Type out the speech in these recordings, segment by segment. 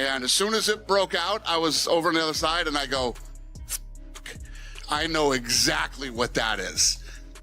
And as soon as it broke out, I was over on the other side and I go, I know exactly what that is.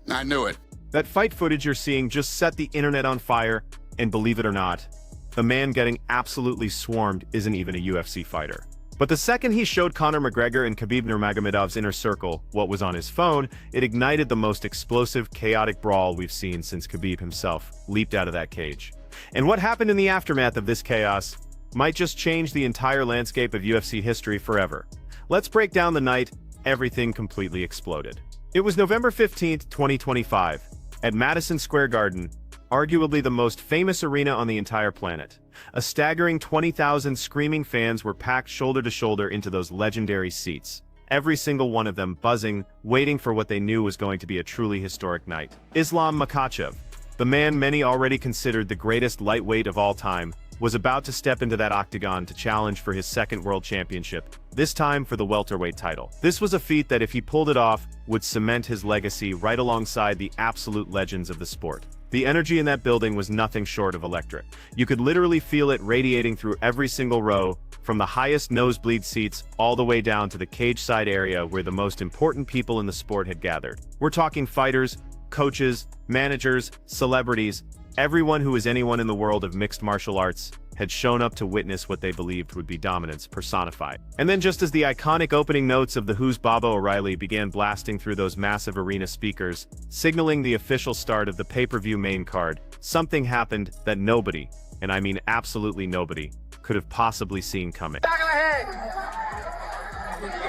I knew it. That fight footage you're seeing just set the internet on fire, and believe it or not, the man getting absolutely swarmed isn't even a UFC fighter. But the second he showed Conor McGregor and Khabib Nurmagomedov's inner circle what was on his phone, it ignited the most explosive, chaotic brawl we've seen since Khabib himself leaped out of that cage. And what happened in the aftermath of this chaos might just change the entire landscape of UFC history forever. Let's break down the night everything completely exploded. It was November 15th, 2025, at Madison Square Garden, arguably the most famous arena on the entire planet. A staggering 20,000 screaming fans were packed shoulder to shoulder into those legendary seats, every single one of them buzzing, waiting for what they knew was going to be a truly historic night. Islam Makhachev, the man many already considered the greatest lightweight of all time, was about to step into that octagon to challenge for his second world championship, this time for the welterweight title. This was a feat that, if he pulled it off, would cement his legacy right alongside the absolute legends of the sport. The energy in that building was nothing short of electric. You could literally feel it radiating through every single row, from the highest nosebleed seats all the way down to the cage-side area where the most important people in the sport had gathered. We're talking fighters, coaches, managers, celebrities. Everyone who is anyone in the world of mixed martial arts had shown up to witness what they believed would be dominance personified. And then, just as the iconic opening notes of the Who's Baba O'Reilly began blasting through those massive arena speakers, signaling the official start of the pay-per-view main card, something happened that nobody, and I mean absolutely nobody, could have possibly seen coming. Back of the head!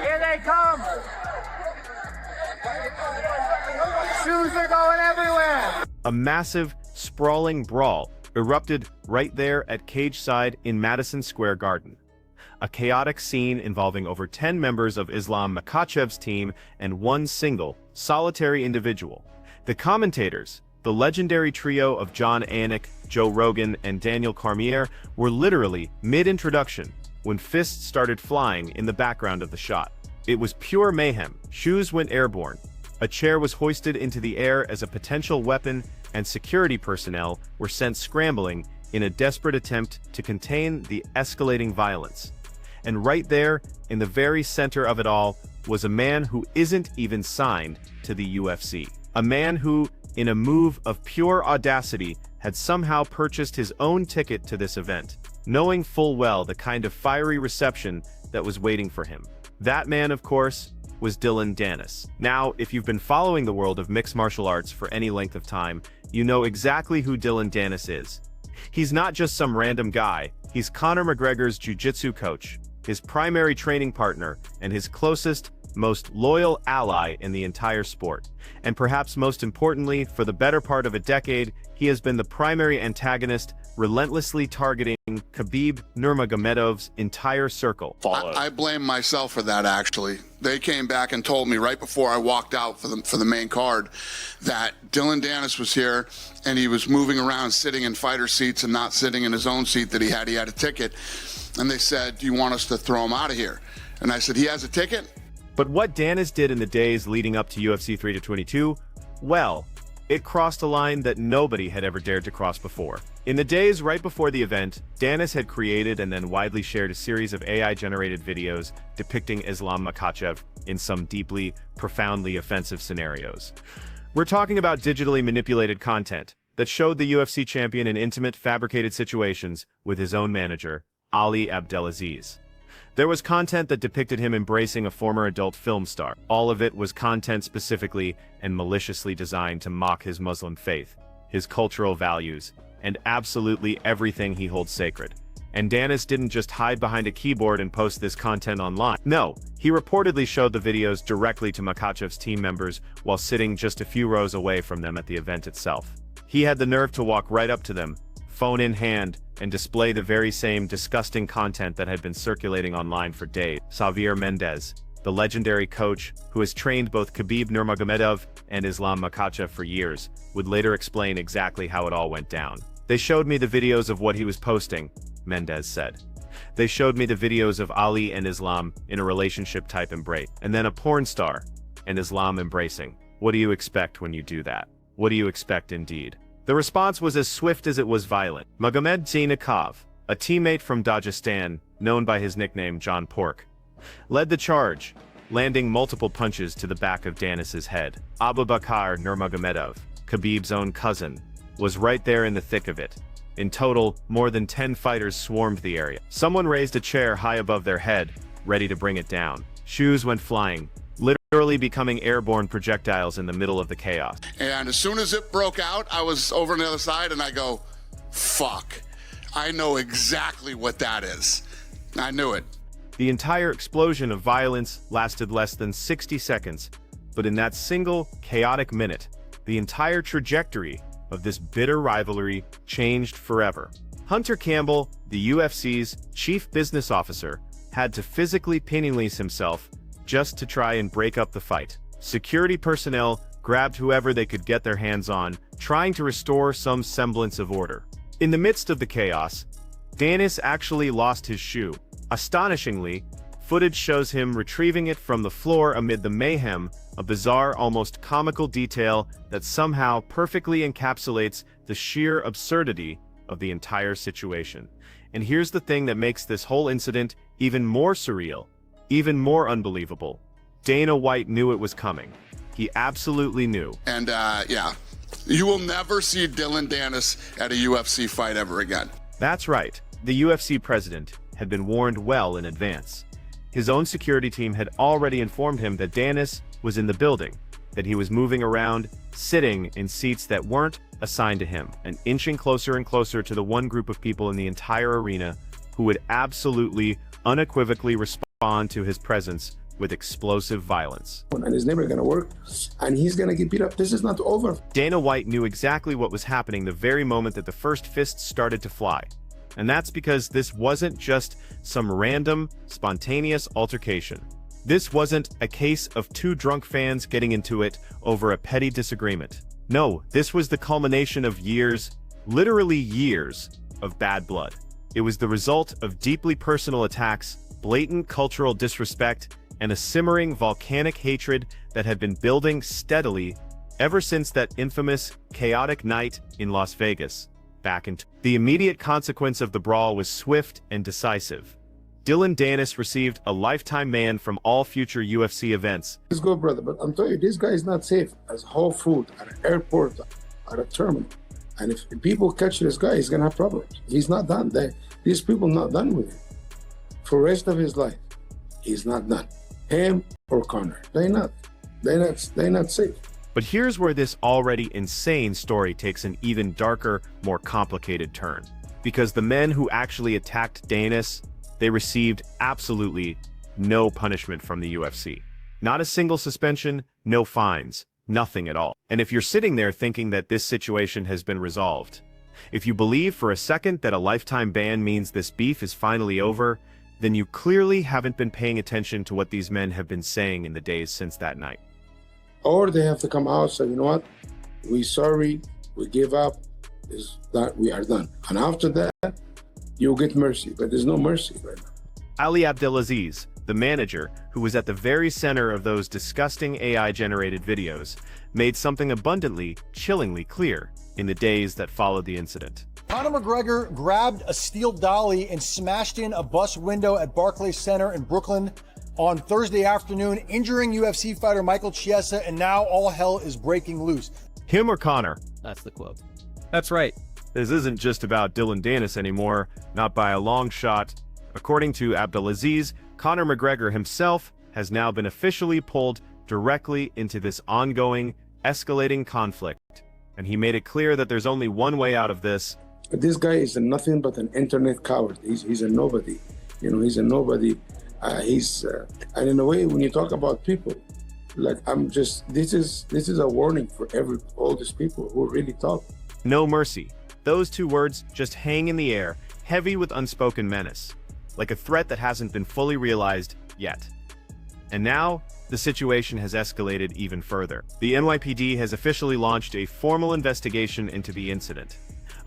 Here they come! Shoes are going everywhere! A massive, sprawling brawl erupted right there at cage-side in Madison Square Garden. A chaotic scene involving over 10 members of Islam Makhachev's team and one single, solitary individual. The commentators, the legendary trio of John Anik, Joe Rogan, and Daniel Cormier, were literally mid-introduction when fists started flying in the background of the shot. It was pure mayhem. Shoes went airborne. A chair was hoisted into the air as a potential weapon, and security personnel were sent scrambling in a desperate attempt to contain the escalating violence. And right there, in the very center of it all, was a man who isn't even signed to the UFC. A man who, in a move of pure audacity, had somehow purchased his own ticket to this event, knowing full well the kind of fiery reception that was waiting for him. That man, of course, was Dillon Danis. Now, if you've been following the world of mixed martial arts for any length of time, you know exactly who Dillon Danis is. He's not just some random guy, he's Conor McGregor's jiu-jitsu coach, his primary training partner, and his closest, most loyal ally in the entire sport. And perhaps most importantly, for the better part of a decade, he has been the primary antagonist, relentlessly targeting Khabib Nurmagomedov's entire circle. I blame myself for that, actually. They came back and told me right before I walked out for the main card that Dillon Danis was here and he was moving around sitting in fighter seats and not sitting in his own seat that he had. He had a ticket. And they said, do you want us to throw him out of here? And I said, he has a ticket? But what Danis did in the days leading up to UFC 322, well, it crossed a line that nobody had ever dared to cross before. In the days right before the event, Danis had created and then widely shared a series of AI-generated videos depicting Islam Makhachev in some deeply, profoundly offensive scenarios. We're talking about digitally manipulated content that showed the UFC champion in intimate, fabricated situations with his own manager, Ali Abdelaziz. There was content that depicted him embracing a former adult film star. All of it was content specifically and maliciously designed to mock his Muslim faith, his cultural values, and absolutely everything he holds sacred. And Danis didn't just hide behind a keyboard and post this content online. No, he reportedly showed the videos directly to Makhachev's team members while sitting just a few rows away from them at the event itself. He had the nerve to walk right up to them, phone in hand, and display the very same disgusting content that had been circulating online for days. Xavier Mendez, the legendary coach who has trained both Khabib Nurmagomedov and Islam Makhachev for years, would later explain exactly how it all went down. They showed me the videos of what he was posting, Mendez said. They showed me the videos of Ali and Islam in a relationship-type embrace, and then a porn star and Islam embracing. What do you expect when you do that? What do you expect indeed? The response was as swift as it was violent. Magomed Zinakov, a teammate from Dagestan, known by his nickname John Pork, led the charge, landing multiple punches to the back of Danis's head. Abubakar Nurmagomedov, Khabib's own cousin, was right there in the thick of it. In total, more than 10 fighters swarmed the area. Someone raised a chair high above their head, ready to bring it down. Shoes went flying, literally becoming airborne projectiles in the middle of the chaos. And as soon as it broke out, I was over on the other side and I go, fuck, I know exactly what that is. I knew it. The entire explosion of violence lasted less than 60 seconds, but in that single, chaotic minute, the entire trajectory of this bitter rivalry changed forever. Hunter Campbell, the UFC's chief business officer, had to physically pin-release himself just to try and break up the fight. Security personnel grabbed whoever they could get their hands on, trying to restore some semblance of order. In the midst of the chaos, Danis actually lost his shoe. Astonishingly, footage shows him retrieving it from the floor amid the mayhem, a bizarre, almost comical detail that somehow perfectly encapsulates the sheer absurdity of the entire situation. And here's the thing that makes this whole incident even more surreal, even more unbelievable. Dana White knew it was coming. He absolutely knew. And yeah, you will never see Dylan Danis at a UFC fight ever again. That's right. The UFC president had been warned well in advance. His own security team had already informed him that Danis was in the building, that he was moving around, sitting in seats that weren't assigned to him, and inching closer and closer to the one group of people in the entire arena who would absolutely, unequivocally respond to his presence with explosive violence. And it's never going to work, and he's going to get beat up. This is not over. Dana White knew exactly what was happening the very moment that the first fists started to fly. And that's because this wasn't just some random, spontaneous altercation. This wasn't a case of two drunk fans getting into it over a petty disagreement. No, this was the culmination of years, literally years, of bad blood. It was the result of deeply personal attacks, blatant cultural disrespect, and a simmering volcanic hatred that had been building steadily ever since that infamous, chaotic night in Las Vegas. The immediate consequence of the brawl was swift and decisive. Dylan Danis received a lifetime ban from all future UFC events. Let's go, brother, but I'm telling you, this guy is not safe as Whole Food, at an airport, at a terminal. And if people catch this guy, he's going to have problems. He's not done. These people not done with him. For the rest of his life, he's not done. Him or Conor, they're not safe. But here's where this already insane story takes an even darker, more complicated turn. Because the men who actually attacked Danis, they received absolutely no punishment from the UFC. Not a single suspension, no fines, nothing at all. And if you're sitting there thinking that this situation has been resolved, if you believe for a second that a lifetime ban means this beef is finally over, then you clearly haven't been paying attention to what these men have been saying in the days since that night. Or they have to come out and say, you know what, we're sorry, we give up, is that we are done. And after that, you'll get mercy, but there's no mercy right now. Ali Abdelaziz, the manager who was at the very center of those disgusting AI-generated videos, made something abundantly, chillingly clear in the days that followed the incident. Conor McGregor grabbed a steel dolly and smashed in a bus window at Barclays Center in Brooklyn on Thursday afternoon, injuring UFC fighter Michael Chiesa, and now all hell is breaking loose. Him or Conor? That's the quote. That's right. This isn't just about Dylan Danis anymore, not by a long shot. According to Abdelaziz, Conor McGregor himself has now been officially pulled directly into this ongoing, escalating conflict. And he made it clear that there's only one way out of this. This guy is nothing but an internet coward. He's a nobody. You know, he's a nobody. And in a way, when you talk about people, like this is a warning for all these people who really talk. No mercy. Those two words just hang in the air, heavy with unspoken menace, like a threat that hasn't been fully realized yet. And now, the situation has escalated even further. The NYPD has officially launched a formal investigation into the incident,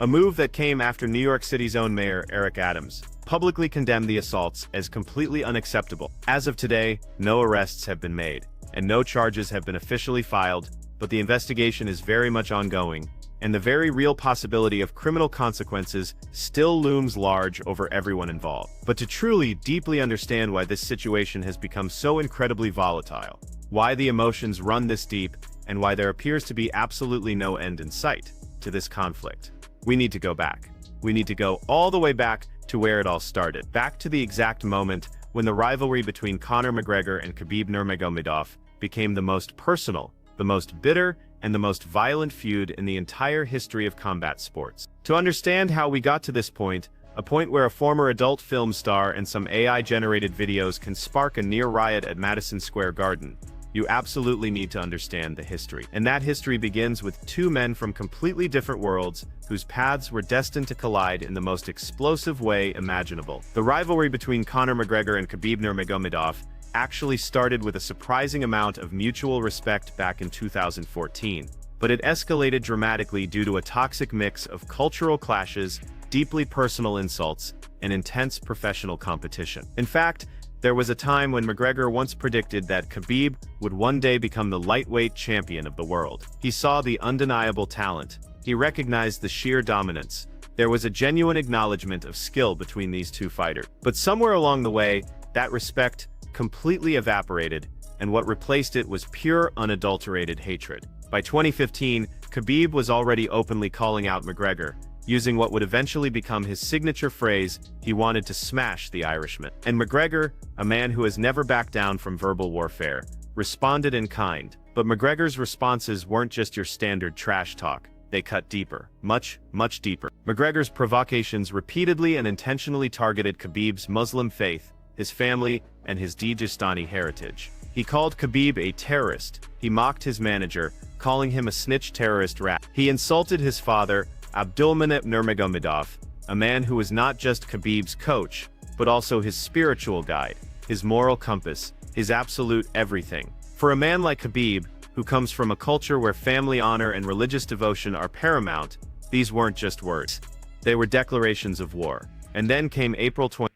a move that came after New York City's own mayor, Eric Adams, publicly condemned the assaults as completely unacceptable. As of today, no arrests have been made, and no charges have been officially filed, but the investigation is very much ongoing, and the very real possibility of criminal consequences still looms large over everyone involved. But to truly, deeply understand why this situation has become so incredibly volatile, why the emotions run this deep, and why there appears to be absolutely no end in sight to this conflict, we need to go back. We need to go all the way back to where it all started, back to the exact moment when the rivalry between Conor McGregor and Khabib Nurmagomedov became the most personal, the most bitter, and the most violent feud in the entire history of combat sports. To understand how we got to this point, a point where a former adult film star and some AI-generated videos can spark a near riot at Madison Square Garden, you absolutely need to understand the history. And that history begins with two men from completely different worlds whose paths were destined to collide in the most explosive way imaginable. The rivalry between Conor McGregor and Khabib Nurmagomedov actually started with a surprising amount of mutual respect back in 2014, but it escalated dramatically due to a toxic mix of cultural clashes, deeply personal insults, and intense professional competition. In fact, there was a time when McGregor once predicted that Khabib would one day become the lightweight champion of the world. He saw the undeniable talent. He recognized the sheer dominance. There was a genuine acknowledgement of skill between these two fighters. But somewhere along the way, that respect completely evaporated, and what replaced it was pure, unadulterated hatred. By 2015, Khabib was already openly calling out McGregor, using what would eventually become his signature phrase, he wanted to smash the Irishman. And McGregor, a man who has never backed down from verbal warfare, responded in kind. But McGregor's responses weren't just your standard trash talk. They cut deeper, much, much deeper. McGregor's provocations repeatedly and intentionally targeted Khabib's Muslim faith, his family, and his Dagestani heritage. He called Khabib a terrorist. He mocked his manager, calling him a snitch terrorist rat. He insulted his father, Abdulmanap Nurmagomedov, a man who was not just Khabib's coach, but also his spiritual guide, his moral compass, his absolute everything. For a man like Khabib, who comes from a culture where family honor and religious devotion are paramount, these weren't just words. They were declarations of war. And then came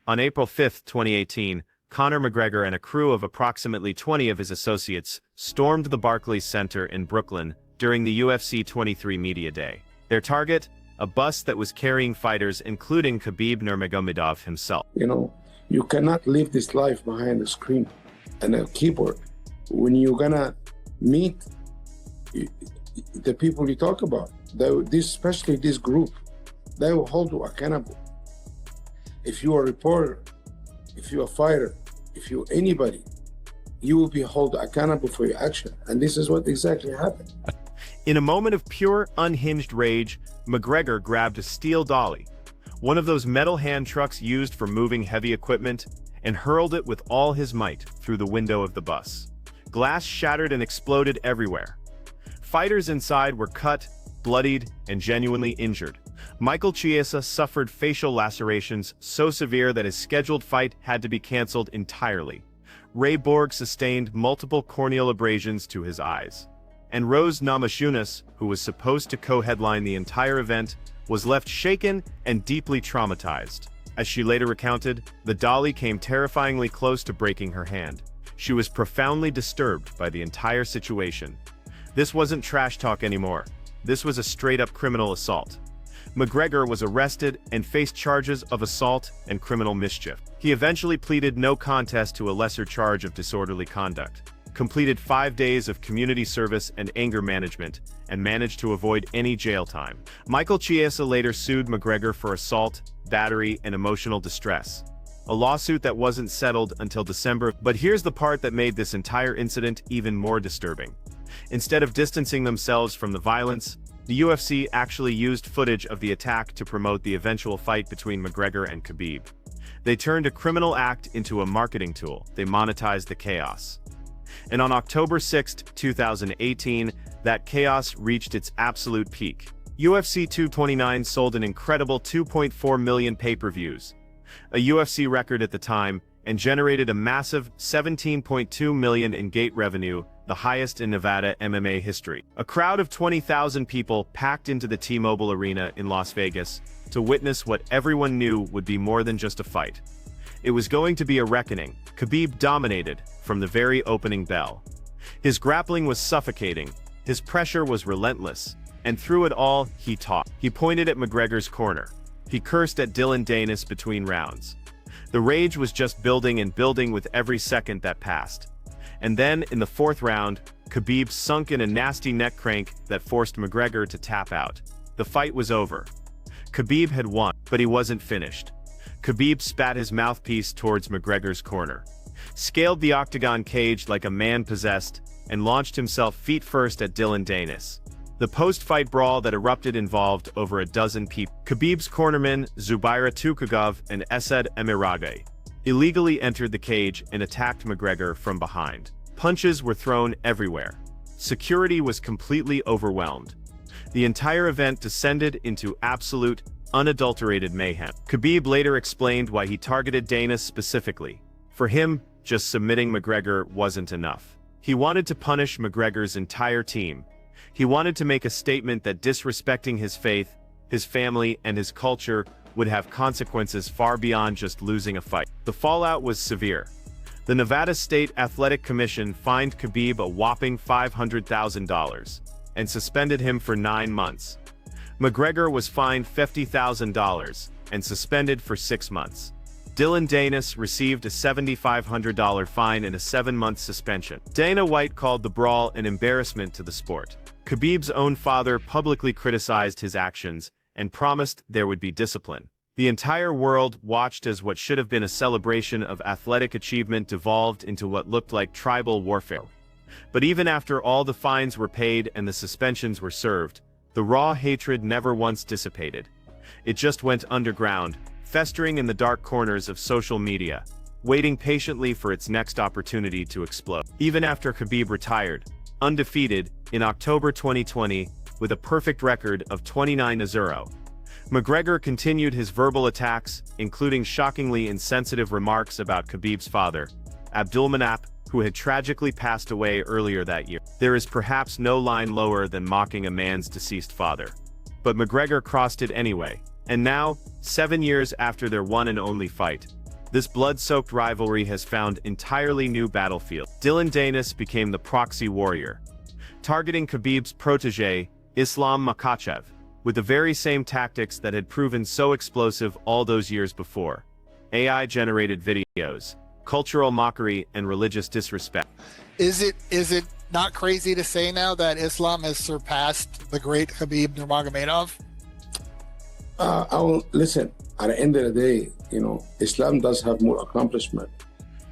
on April 5, 2018, Conor McGregor and a crew of approximately 20 of his associates stormed the Barclays Center in Brooklyn during the UFC 23 Media Day. Their target? A bus that was carrying fighters including Khabib Nurmagomedov himself. You know, you cannot live this life behind a screen and a keyboard. When you're gonna meet the people you talk about, especially this group, they will hold you accountable. If you're a reporter, if you're a fighter, if you're anybody, you will be held accountable for your action. And this is what exactly happened. In a moment of pure, unhinged rage, McGregor grabbed a steel dolly, one of those metal hand trucks used for moving heavy equipment, and hurled it with all his might through the window of the bus. Glass shattered and exploded everywhere. Fighters inside were cut, bloodied, and genuinely injured. Michael Chiesa suffered facial lacerations so severe that his scheduled fight had to be canceled entirely. Ray Borg sustained multiple corneal abrasions to his eyes. And Rose Namajunas, who was supposed to co-headline the entire event, was left shaken and deeply traumatized. As she later recounted, the dolly came terrifyingly close to breaking her hand. She was profoundly disturbed by the entire situation. This wasn't trash talk anymore. This was a straight-up criminal assault. McGregor was arrested and faced charges of assault and criminal mischief. He eventually pleaded no contest to a lesser charge of disorderly conduct, completed 5 days of community service and anger management, and managed to avoid any jail time. Michael Chiesa later sued McGregor for assault, battery, and emotional distress, a lawsuit that wasn't settled until December. But here's the part that made this entire incident even more disturbing. Instead of distancing themselves from the violence, the UFC actually used footage of the attack to promote the eventual fight between McGregor and Khabib. They turned a criminal act into a marketing tool. They monetized the chaos. And on October 6, 2018, that chaos reached its absolute peak. UFC 229 sold an incredible 2.4 million pay-per-views, a UFC record at the time, and generated a massive $17.2 million in gate revenue, the highest in Nevada MMA history. A crowd of 20,000 people packed into the T-Mobile Arena in Las Vegas to witness what everyone knew would be more than just a fight. It was going to be a reckoning. Khabib dominated from the very opening bell. His grappling was suffocating, his pressure was relentless, And through it all, he talked. He pointed at McGregor's corner. He cursed at Dillon Danis between rounds. The rage was just building and building with every second that passed. And then, in the fourth round, Khabib sunk in a nasty neck crank that forced McGregor to tap out. The fight was over. Khabib had won, but he wasn't finished. Khabib spat his mouthpiece towards McGregor's corner, scaled the octagon cage like a man possessed, and launched himself feet first at Dillon Danis. The post-fight brawl that erupted involved over a dozen people. Khabib's cornermen, Zubaira Tukhugov and Esed Emirage, illegally entered the cage and attacked McGregor from behind. Punches were thrown everywhere. Security was completely overwhelmed. The entire event descended into absolute, unadulterated mayhem. Khabib later explained why he targeted Danis specifically. For him, just submitting McGregor wasn't enough. He wanted to punish McGregor's entire team. He wanted to make a statement that disrespecting his faith, his family, and his culture would have consequences far beyond just losing a fight. The fallout was severe. The Nevada State Athletic Commission fined Khabib a whopping $500,000 and suspended him for 9 months. McGregor was fined $50,000 and suspended for 6 months. Dillon Danis received a $7,500 fine and a 7-month suspension. Dana White called the brawl an embarrassment to the sport. Khabib's own father publicly criticized his actions and promised there would be discipline. The entire world watched as what should have been a celebration of athletic achievement devolved into what looked like tribal warfare. But even after all the fines were paid and the suspensions were served, the raw hatred never once dissipated. It just went underground, festering in the dark corners of social media, waiting patiently for its next opportunity to explode. Even after Khabib retired, undefeated, in October 2020, with a perfect record of 29-0, McGregor continued his verbal attacks, including shockingly insensitive remarks about Khabib's father, Abdulmanap, who had tragically passed away earlier that year. There is perhaps no line lower than mocking a man's deceased father. But McGregor crossed it anyway. And now, 7 years after their one and only fight, this blood-soaked rivalry has found entirely new battlefield. Dillon Danis became the proxy warrior, targeting Khabib's protege, Islam Makhachev, with the very same tactics that had proven so explosive all those years before. AI-generated videos, cultural mockery, and religious disrespect. Is it not crazy to say now that Islam has surpassed the great Khabib Nurmagomedov? Listen, at the end of the day, Islam does have more accomplishment.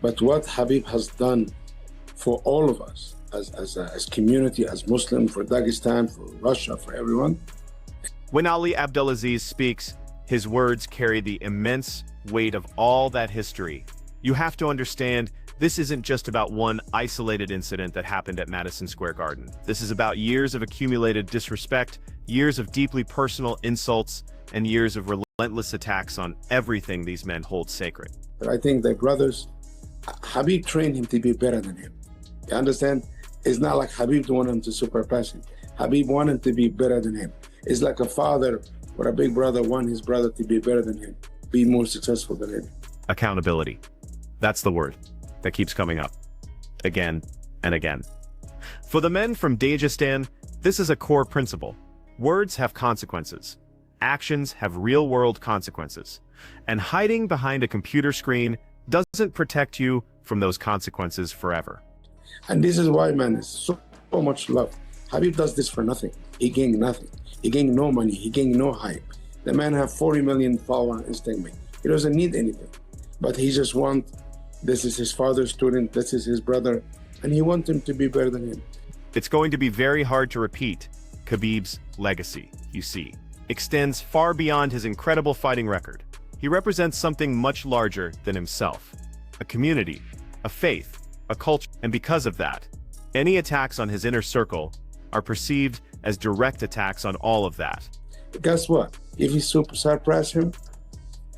But what Khabib has done for all of us, as community, as Muslim, for Dagestan, for Russia, for everyone. When Ali Abdelaziz speaks, his words carry the immense weight of all that history. You have to understand, this isn't just about one isolated incident that happened at Madison Square Garden. This is about years of accumulated disrespect, years of deeply personal insults, and years of relentless attacks on everything these men hold sacred. But I think their brothers, Khabib trained him to be better than him. You understand? It's not like Khabib wanted him to surpass him. Khabib wanted to be better than him. It's like a father or a big brother want his brother to be better than him, be more successful than him. Accountability. That's the word that keeps coming up, again and again. For the men from Dagestan, this is a core principle. Words have consequences. Actions have real-world consequences. And hiding behind a computer screen doesn't protect you from those consequences forever. And this is why, man, it's so much love. Khabib does this for nothing. He gained nothing. He gained no money. He gained no hype. The man have 40 million followers on Instagram. He doesn't need anything. But he just this is his father's student, this is his brother, and he wants him to be better than him. It's going to be very hard to repeat. Khabib's legacy, you see, extends far beyond his incredible fighting record. He represents something much larger than himself. A community, a faith, a culture, and because of that, any attacks on his inner circle are perceived as direct attacks on all of that. Guess what? If you surpass him,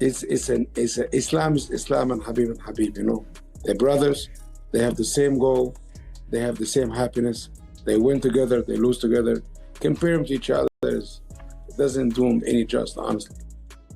Islam is Islam and Khabib, They're brothers, they have the same goal, they have the same happiness, they win together, they lose together. Compare them to each other, it doesn't do them any just, honestly.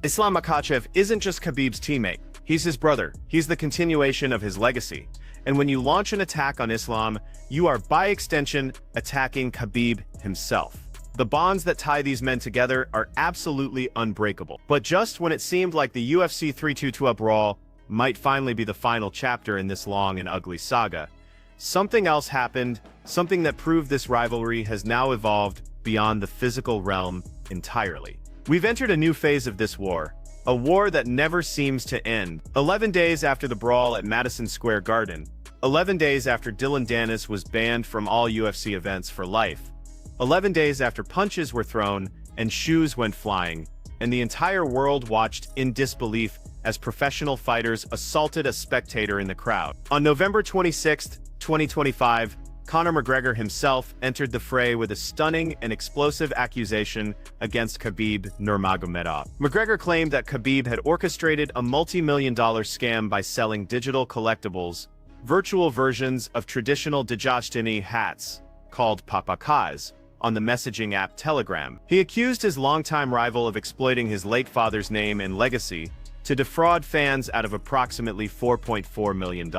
Islam Makhachev isn't just Khabib's teammate, he's his brother, he's the continuation of his legacy. And when you launch an attack on Islam, you are by extension attacking Khabib himself. The bonds that tie these men together are absolutely unbreakable. But just when it seemed like the UFC 322 Brawl might finally be the final chapter in this long and ugly saga, something else happened, something that proved this rivalry has now evolved beyond the physical realm entirely. We've entered a new phase of this war, a war that never seems to end. 11 days after the brawl at Madison Square Garden, 11 days after Dillon Danis was banned from all UFC events for life, 11 days after punches were thrown and shoes went flying, and the entire world watched in disbelief as professional fighters assaulted a spectator in the crowd. On November 26, 2025, Conor McGregor himself entered the fray with a stunning and explosive accusation against Khabib Nurmagomedov. McGregor claimed that Khabib had orchestrated a multi-million-dollar scam by selling digital collectibles, virtual versions of traditional Dajashtini hats, called papakas, on the messaging app Telegram. He accused his longtime rival of exploiting his late father's name and legacy to defraud fans out of approximately $4.4 million.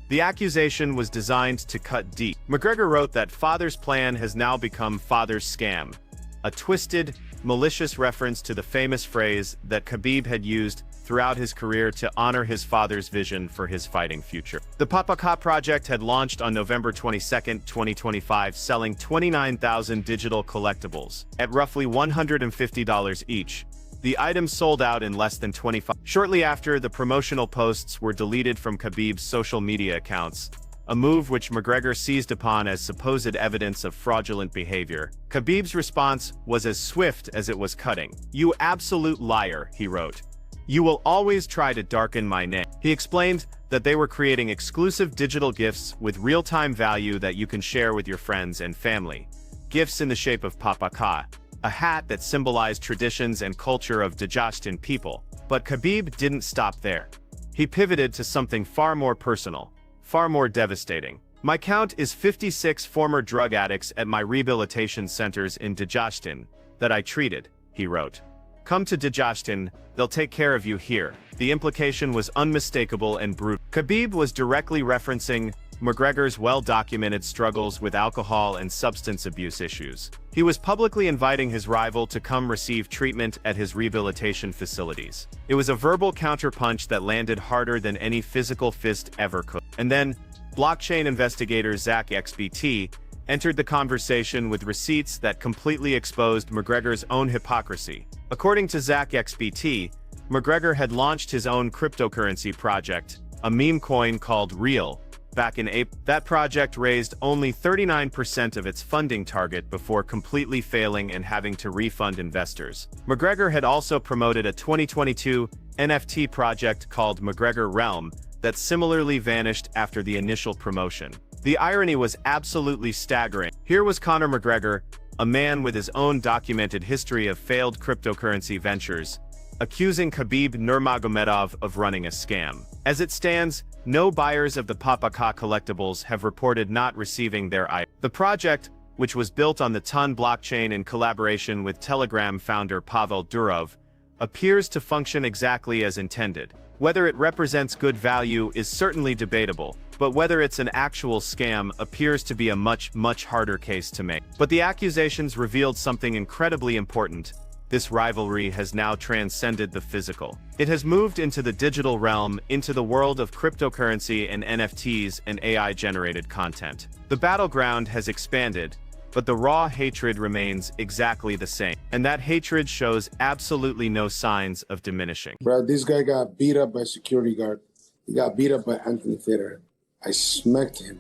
The accusation was designed to cut deep. McGregor wrote that father's plan has now become father's scam, a twisted, malicious reference to the famous phrase that Khabib had used throughout his career to honor his father's vision for his fighting future. The Papaka project had launched on November 22, 2025, selling 29,000 digital collectibles at roughly $150 each. The items sold out in less than 25. Shortly after, the promotional posts were deleted from Khabib's social media accounts, a move which McGregor seized upon as supposed evidence of fraudulent behavior. Khabib's response was as swift as it was cutting. "You absolute liar," he wrote. "You will always try to darken my name." He explained that they were creating exclusive digital gifts with real-time value that you can share with your friends and family. Gifts in the shape of papaka, a hat that symbolized traditions and culture of Dajastin people. But Khabib didn't stop there. He pivoted to something far more personal, far more devastating. "My count is 56 former drug addicts at my rehabilitation centers in Dajastin that I treated," he wrote. "Come to Dajastin, they'll take care of you here." The implication was unmistakable and brutal. Khabib was directly referencing McGregor's well-documented struggles with alcohol and substance abuse issues. He was publicly inviting his rival to come receive treatment at his rehabilitation facilities. It was a verbal counterpunch that landed harder than any physical fist ever could. And then, blockchain investigator Zach XBT entered the conversation with receipts that completely exposed McGregor's own hypocrisy. According to Zach XBT, McGregor had launched his own cryptocurrency project, a meme coin called Real, back in April. That project raised only 39% of its funding target before completely failing and having to refund investors. McGregor had also promoted a 2022 NFT project called McGregor Realm that similarly vanished after the initial promotion. The irony was absolutely staggering. Here was Conor McGregor, a man with his own documented history of failed cryptocurrency ventures, accusing Khabib Nurmagomedov of running a scam. As it stands, no buyers of the Papaka collectibles have reported not receiving their item. The project, which was built on the TON blockchain in collaboration with Telegram founder Pavel Durov, appears to function exactly as intended. Whether it represents good value is certainly debatable, but whether it's an actual scam appears to be a much harder case to make. But the accusations revealed something incredibly important. This rivalry has now transcended the physical. It has moved into the digital realm, into the world of cryptocurrency and NFTs and AI-generated content. The battleground has expanded, but the raw hatred remains exactly the same. And that hatred shows absolutely no signs of diminishing. Bro, this guy got beat up by a security guard. He got beat up by Anthony Federer. I smacked him.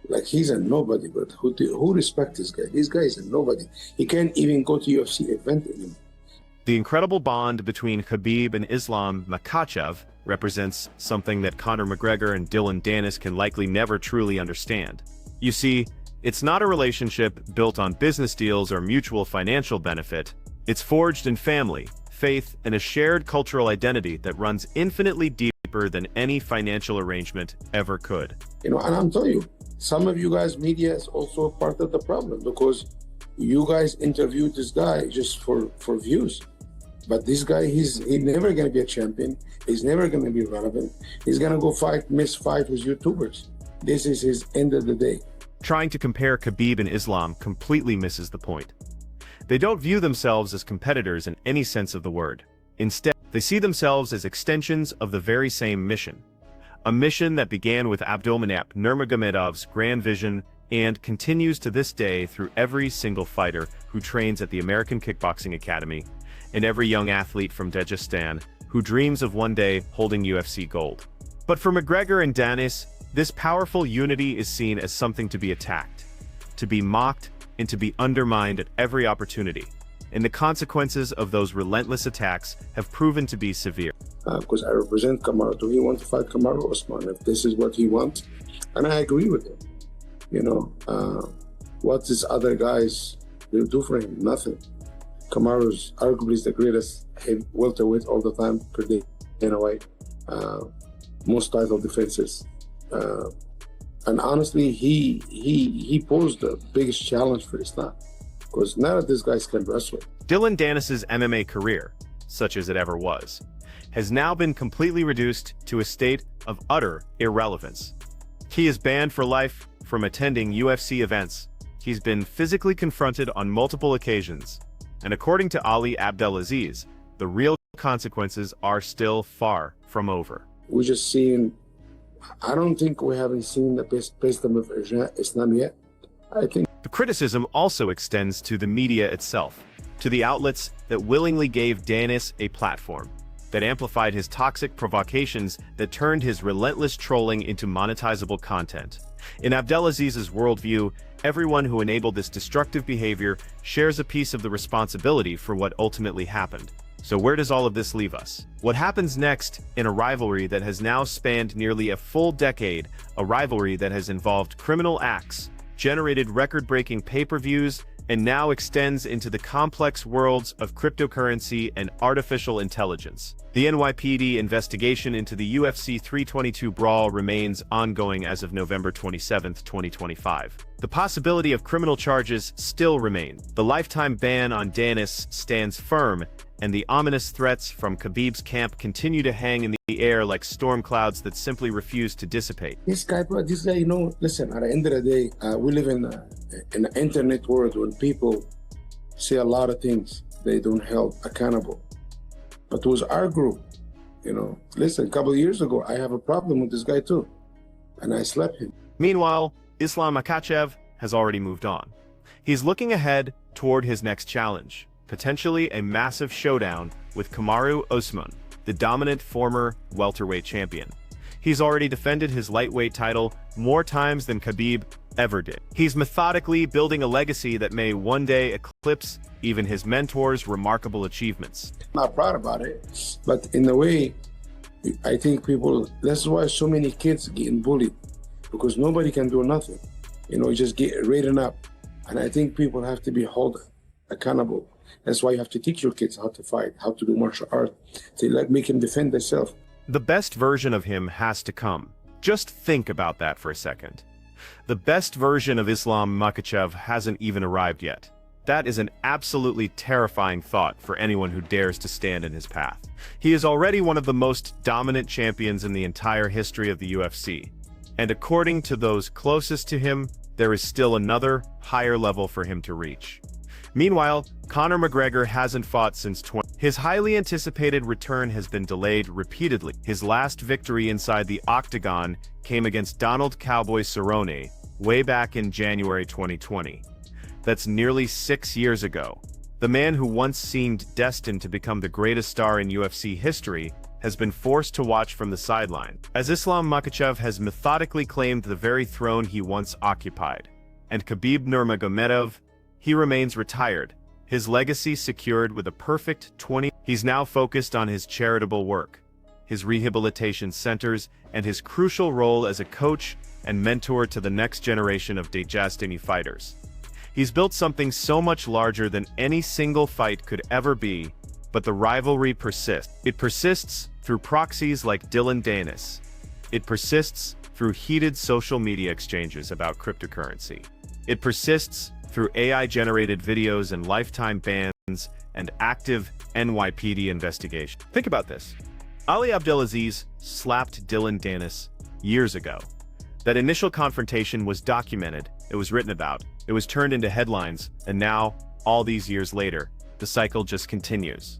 Like, he's a nobody, but who respects this guy? This guy is a nobody. He can't even go to UFC event anymore. The incredible bond between Khabib and Islam Makhachev represents something that Conor McGregor and Dillon Danis can likely never truly understand. You see, it's not a relationship built on business deals or mutual financial benefit. It's forged in family, faith, and a shared cultural identity that runs infinitely deeper than any financial arrangement ever could. You know, and I'm telling you, some of you guys, media is also part of the problem, because you guys interviewed this guy just for views. But this guy, he's never going to be a champion. He's never going to be relevant. He's going to go miss fight with YouTubers. This is his end of the day. Trying to compare Khabib and Islam completely misses the point. They don't view themselves as competitors in any sense of the word. Instead, they see themselves as extensions of the very same mission. A mission that began with Abdulmanap Nurmagomedov's grand vision and continues to this day through every single fighter who trains at the American Kickboxing Academy and every young athlete from Dagestan who dreams of one day holding UFC gold. But for McGregor and Danis, this powerful unity is seen as something to be attacked, to be mocked, and to be undermined at every opportunity. And the consequences of those relentless attacks have proven to be severe. Because I represent Kamaru. Do he want to fight Kamaru Usman? If this is what he wants, and I agree with him. You know, what these other guys will do for him? Nothing. Kamaru's arguably the greatest welterweight all the time per day, in a way. Most title defenses. And honestly, he posed the biggest challenge for Islam. Because none of these guys can wrestle. Dillon Danis's MMA career, such as it ever was, has now been completely reduced to a state of utter irrelevance. He is banned for life from attending UFC events. He's been physically confronted on multiple occasions. And according to Ali Abdelaziz, the real consequences are still far from over. We're just seeing, I don't think we haven't seen the best president of Islam yet. I think the criticism also extends to the media itself, to the outlets that willingly gave Danis a platform, that amplified his toxic provocations, that turned his relentless trolling into monetizable content. In Abdelaziz's worldview, everyone who enabled this destructive behavior shares a piece of the responsibility for what ultimately happened. So where does all of this leave us? What happens next in a rivalry that has now spanned nearly a full decade, a rivalry that has involved criminal acts, generated record-breaking pay-per-views, and now extends into the complex worlds of cryptocurrency and artificial intelligence? The NYPD investigation into the UFC 322 Brawl remains ongoing as of November 27, 2025. The possibility of criminal charges still remain. The lifetime ban on Danis stands firm, and the ominous threats from Khabib's camp continue to hang in the air like storm clouds that simply refuse to dissipate. this guy, you know, listen, at the end of the day, we live in an internet world when people say a lot of things they don't hold accountable. But it was our group, you know. Listen, a couple of years ago, I have a problem with this guy too, and I slapped him. Meanwhile, Islam Makhachev has already moved on. He's looking ahead toward his next challenge, potentially a massive showdown with Kamaru Usman, the dominant former welterweight champion. He's already defended his lightweight title more times than Khabib ever did. He's methodically building a legacy that may one day eclipse even his mentor's remarkable achievements. I'm not proud about it, but in a way, I think people, that's why so many kids getting bullied, because nobody can do nothing. You know, you just get written up. And I think people have to be held accountable. That's why you have to teach your kids how to fight, how to do martial art, to make them defend themselves. The best version of him has to come. Just think about that for a second. The best version of Islam Makhachev hasn't even arrived yet. That is an absolutely terrifying thought for anyone who dares to stand in his path. He is already one of the most dominant champions in the entire history of the UFC. And according to those closest to him, there is still another, higher level for him to reach. Meanwhile, Conor McGregor hasn't fought since His highly anticipated return has been delayed repeatedly. His last victory inside the octagon came against Donald "Cowboy" Cerrone way back in January 2020. That's nearly 6 years ago. The man who once seemed destined to become the greatest star in UFC history has been forced to watch from the sideline, as Islam Makhachev has methodically claimed the very throne he once occupied. And Khabib Nurmagomedov, he remains retired, his legacy secured with a perfect 20. He's now focused on his charitable work, his rehabilitation centers, and his crucial role as a coach and mentor to the next generation of Dagestani fighters. He's built something so much larger than any single fight could ever be, but the rivalry persists. It persists through proxies like Dillon Danis. It persists through heated social media exchanges about cryptocurrency. It persists through AI-generated videos and lifetime bans and active NYPD investigation. Think about this. Ali Abdelaziz slapped Dillon Danis years ago. That initial confrontation was documented, it was written about, it was turned into headlines, and now all these years later, the cycle just continues.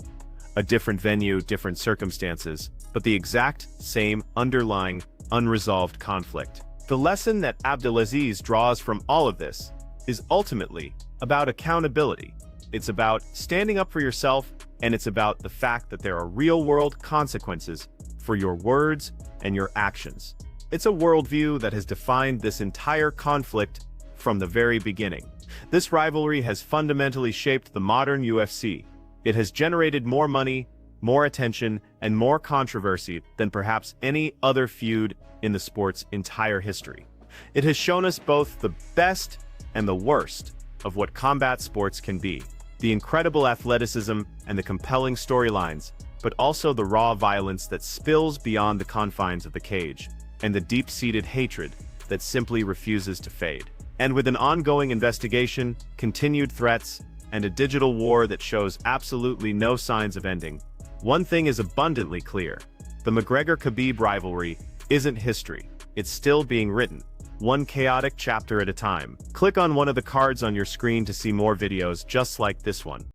A different venue, different circumstances, but the exact same underlying, unresolved conflict. The lesson that Abdelaziz draws from all of this is ultimately about accountability. It's about standing up for yourself, and it's about the fact that there are real-world consequences for your words and your actions. It's a worldview that has defined this entire conflict from the very beginning. This rivalry has fundamentally shaped the modern UFC. It has generated more money, more attention, and more controversy than perhaps any other feud in the sport's entire history. It has shown us both the best and the worst of what combat sports can be. The incredible athleticism and the compelling storylines, but also the raw violence that spills beyond the confines of the cage, and the deep-seated hatred that simply refuses to fade. And with an ongoing investigation, continued threats, and a digital war that shows absolutely no signs of ending, one thing is abundantly clear. The McGregor-Khabib rivalry isn't history. It's still being written, one chaotic chapter at a time. Click on one of the cards on your screen to see more videos just like this one.